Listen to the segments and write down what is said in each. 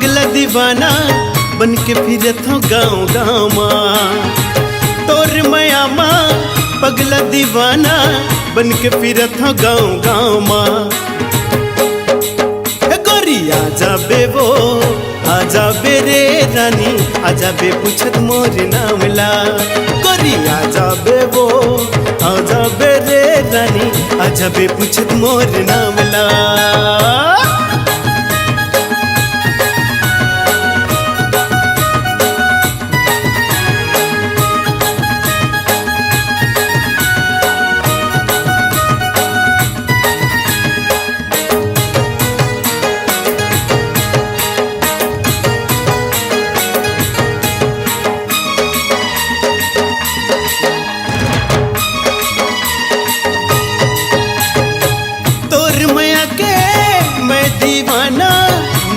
पगला दीवाना बन के फिरत हो गाँव गाँव माँ। तोर माया माँ पगला दीवाना बन के फिरत हो गाँव गाँव माँ। गोरी आजा बे वो आजा बे रे रानी, आजा बे पूछत मोर नाम ला। गोरी आजा बे वो आजा बे रे रानी, आजा बे पूछत मोर नाम ला।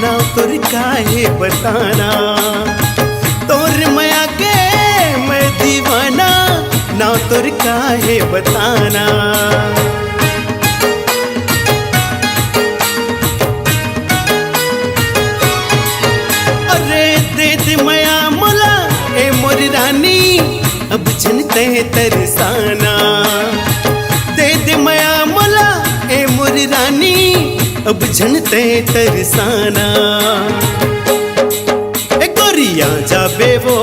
ना तोर काहे बताना, तोर माया के मैं दीवाना, ना तोर काहे बताना। अरे दे दे माया मोला ए मोर रानी, अब जनते तरसाना। दे दे माया मोला ए मोर रानी, अब झनते तरसाना। गोरी आजा बे वो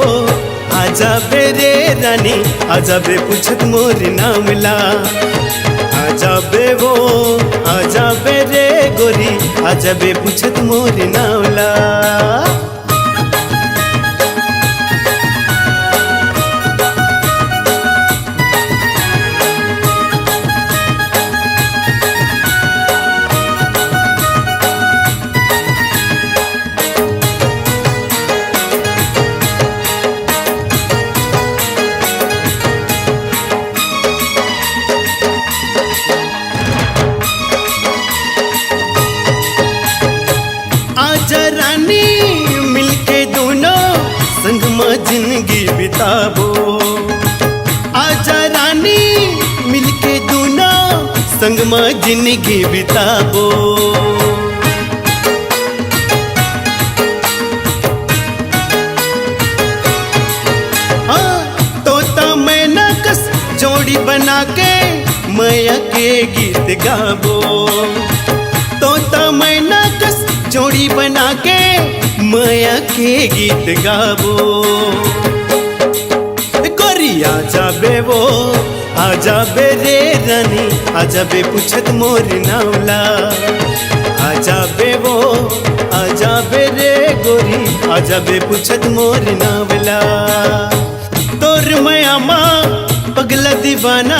आजा बे रे रानी, आजा बे पूछत मोर नाम ला। आजा बे वो आजा बे रे गोरी, आजा बे पूछत मोर नाम ला। आजा रानी मिलके दोनों संग में जिंदगी बिताबो। आजा रानी मिलके दोनों संग में जिंदगी बिताबो। तोता मैं न कस जोड़ी बना के मैया के गीत गाबो। तोता मैं न कस जोड़ी बना के माया के गीत गाबो। गोरी आजा बे वो आजा बे रे रानी, आजा बे पूछत मोर नाम ला। आजा बे वो आजा बे रे गोरी, आजा बे पूछत मोर नाम ला। तोर माया माँ पगला दीवाना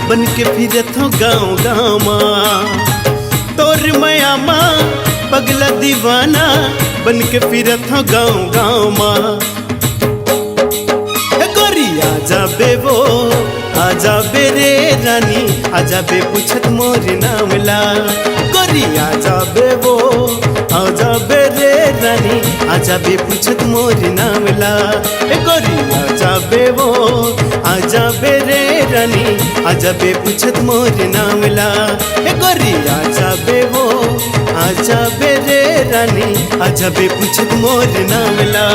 बन के फिरत हो गाँव गाँव माँ। तोर माया माँ पगला दीवाना बन के फिरत हो गाँव गाँव माँ। गोरी आजा बे वो आजा बे रे रानी, आजा बे पूछत मोर नाम ला। गोरी आजा बे वो आजा बे रे रानी, आजा बे पूछत मोर नाम ला। गोरी आजा बे वो आजा बे रे रानी, आजा बे पूछत मोर नाम ला। गोरी आजा बे वो आजा बे रे रानी, आजा बे पूछत मोर नाम ला।